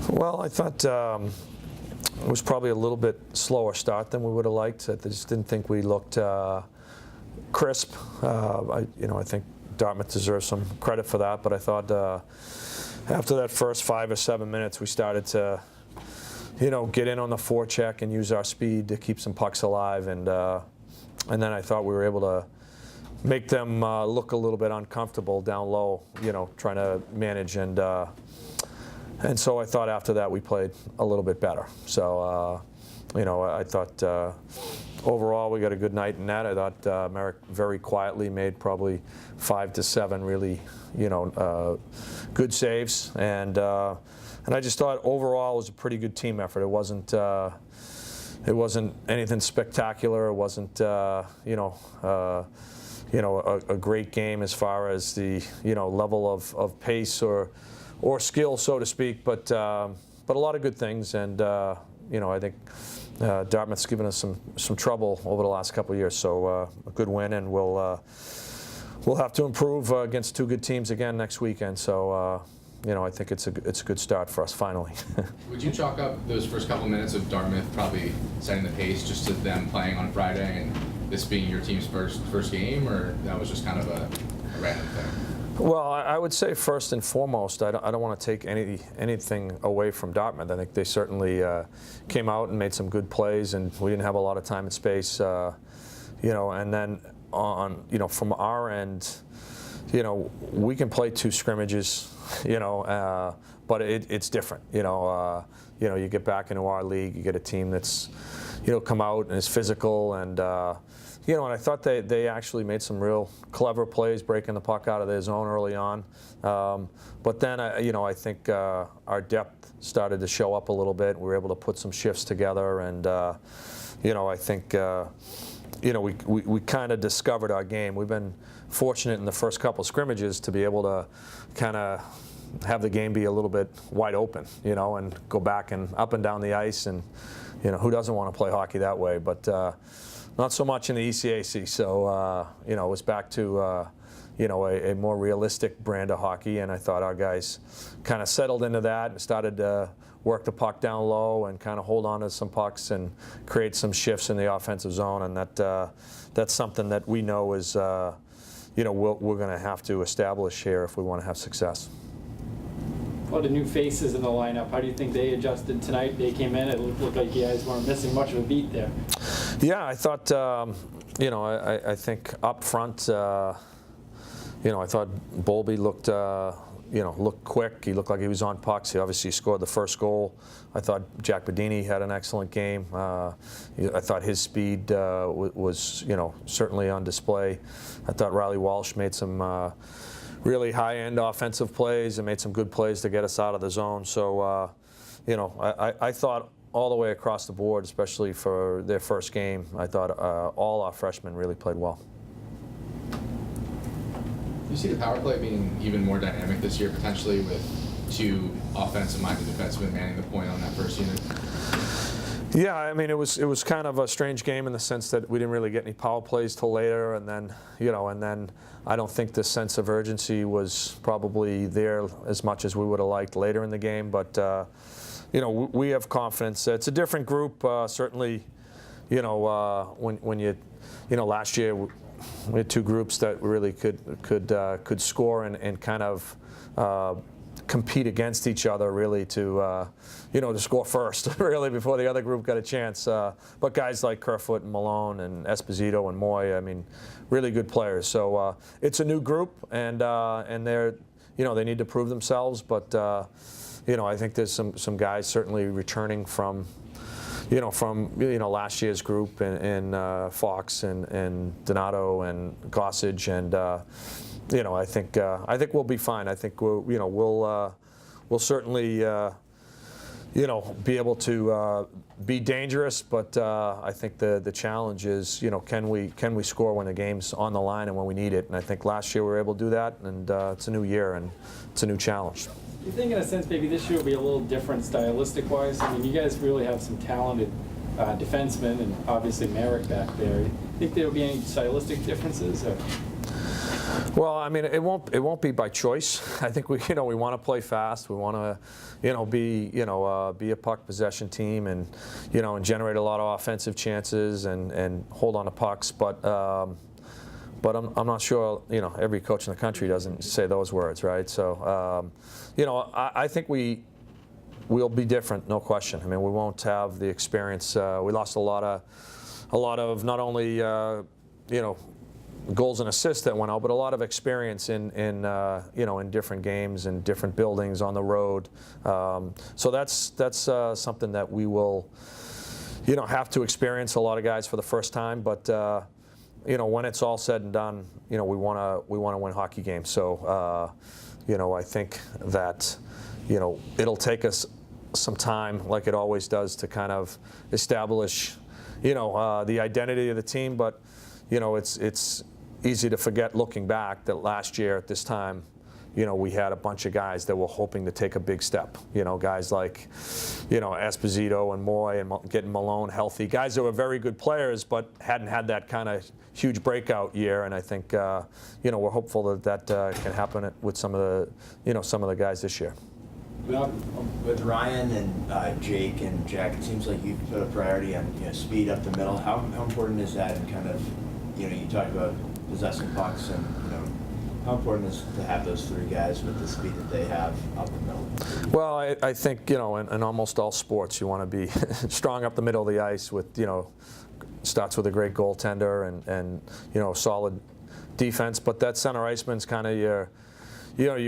Well, I thought it was probably a little bit slower start than we would have liked. I just didn't think we looked crisp. I think Dartmouth deserves some credit for that, but I thought after that first 5 or 7 minutes, we started to, get in on the forecheck and use our speed to keep some pucks alive, and then I thought we were able to make them look a little bit uncomfortable down low, trying to manage, and so I thought after that we played a little bit better. So, I thought overall we got a good night in that. I thought Merrick very quietly made probably 5 to 7 really, good saves, and I just thought overall it was a pretty good team effort. It wasn't anything spectacular. It wasn't a great game as far as the level of pace or skill, so to speak, but a lot of good things, and I think Dartmouth's given us some trouble over the last couple of years, so a good win, and we'll have to improve against 2 good teams again next weekend. So I think it's a good start for us finally. Would you chalk up those first couple minutes of Dartmouth probably setting the pace just to them playing on Friday and this being your team's first game, or that was just kind of a random thing? Well, I would say first and foremost, I don't want to take anything away from Dartmouth. I think they certainly came out and made some good plays, and we didn't have a lot of time and space, and then from our end, we can play 2 scrimmages, but it's different, you get back into our league, you get a team that's, come out and is physical, and and I thought they actually made some real clever plays, breaking the puck out of their zone early on. But then, I think our depth started to show up a little bit. We were able to put some shifts together, and I think we kind of discovered our game. We've been fortunate in the first couple scrimmages to be able to kind of have the game be a little bit wide open, and go back and up and down the ice, and who doesn't want to play hockey that way? But not so much in the ECAC. So it was back to a more realistic brand of hockey, and I thought our guys kind of settled into that and started to work the puck down low and kind of hold on to some pucks and create some shifts in the offensive zone, and that's something that we know is we're going to have to establish here if we want to have success. A lot of new faces in the lineup. How do you think they adjusted tonight? They came in, it looked like you guys weren't missing much of a beat there. Yeah, I thought, I think up front, I thought Bowlby looked quick. He looked like he was on pucks. He obviously scored the first goal. I thought Jack Bedini had an excellent game. I thought his speed was, certainly on display. I thought Riley Walsh made some really high-end offensive plays and made some good plays to get us out of the zone. So, I thought all the way across the board, especially for their first game, I thought all our freshmen really played well. You see the power play being even more dynamic this year, potentially, with 2 offensive-minded defensemen manning the point on that first unit? Yeah, I mean, it was kind of a strange game in the sense that we didn't really get any power plays till later, and then I don't think the sense of urgency was probably there as much as we would have liked later in the game. But we have confidence. It's a different group, certainly. When you last year we had 2 groups that really could score and kind of compete against each other, really, to score first, really, before the other group got a chance. But guys like Kerfoot and Malone and Esposito and Moy, I mean, really good players. So it's a new group, and they're, they need to prove themselves. But I think there's some guys certainly returning from last year's group, and Fox and Donato and Gossage, and I think we'll be fine. I think we'll certainly be able to be dangerous, but I think the challenge is can we score when the game's on the line and when we need it? And I think last year we were able to do that, and it's a new year and it's a new challenge. Do you think, in a sense, maybe this year will be a little different stylistic-wise? I mean, you guys really have some talented defensemen, and obviously Merrick back there. Do you think there will be any stylistic differences? Or? Well, I mean, it won't be by choice. I think we want to play fast. We want to be a puck possession team and and generate a lot of offensive chances and hold on to pucks. But I'm not sure every coach in the country doesn't say those words, right? So I think we'll be different, no question. I mean, we won't have the experience. We lost a lot of not only goals and assists that went out, but a lot of experience in different games and different buildings on the road. So that's something that we will have to experience, a lot of guys for the first time. But when it's all said and done, we want to win hockey games. So I think that it'll take us some time, like it always does, to kind of establish the identity of the team. But it's easy to forget looking back that last year at this time, we had a bunch of guys that were hoping to take a big step. Guys like, Esposito and Moy and getting Malone healthy. Guys that were very good players, but hadn't had that kind of huge breakout year. And I think, we're hopeful that can happen with some of the guys this year. With Ryan and Jake and Jack, it seems like you've put a priority on speed up the middle. How important is that? And kind of, you talk about possessing pucks, and how important is it to have those three guys with the speed that they have up the middle? Well, I think in almost all sports you want to be strong up the middle of the ice. With starts with a great goaltender and solid defense, but that center iceman's kind of your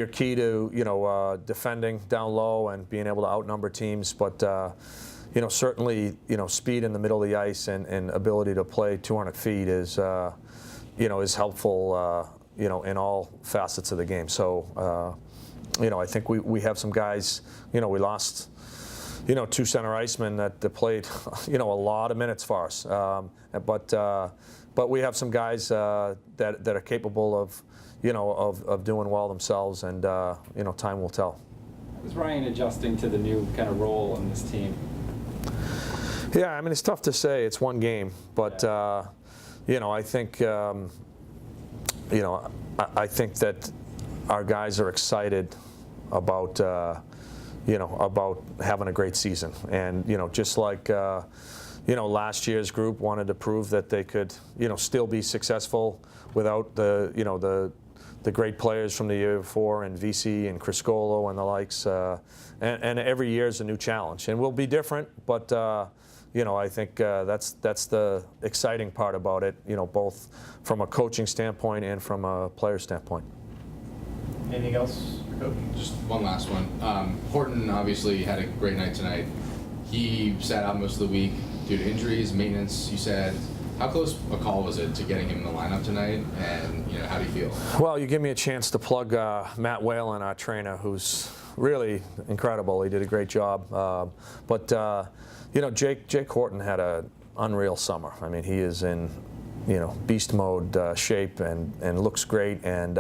key to defending down low and being able to outnumber teams. But certainly speed in the middle of the ice and ability to play 200 feet is helpful in all facets of the game. So I think we have some guys. We lost two center icemen that played a lot of minutes for us. But we have some guys that are capable of doing well themselves, and time will tell. Was Ryan adjusting to the new kind of role on this team? Yeah, I mean, it's tough to say. It's one game, but I think I think that our guys are excited about about having a great season, and just like last year's group wanted to prove that they could still be successful without the great players from the year before, and VC and Criscolo and the likes, and every year is a new challenge, and we'll be different, but I think that's the exciting part about it, both from a coaching standpoint and from a player standpoint. Anything else, Coach? Just one last one. Horton obviously had a great night tonight. He sat out most of the week due to injuries, maintenance, you said. How close a call was it to getting him in the lineup tonight, and how do you feel? Well, you give me a chance to plug Matt Whalen, our trainer, who's really incredible. He did a great job. But Jake Horton had an unreal summer. I mean, he is in beast mode shape and looks great, and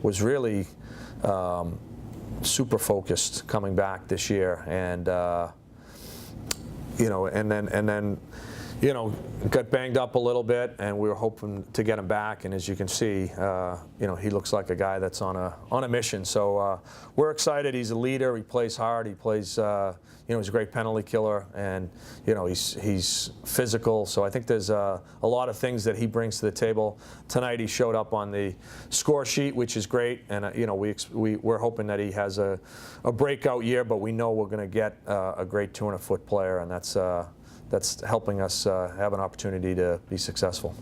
was really super focused coming back this year, and and then got banged up a little bit, and we were hoping to get him back. And as you can see, he looks like a guy that's on a mission. So we're excited. He's a leader. He plays hard. He plays. He's a great penalty killer, and he's physical. So I think there's a lot of things that he brings to the table. Tonight he showed up on the score sheet, which is great. And we're hoping that he has a breakout year. But we know we're going to get a great 200-foot player, and that's helping us have an opportunity to be successful.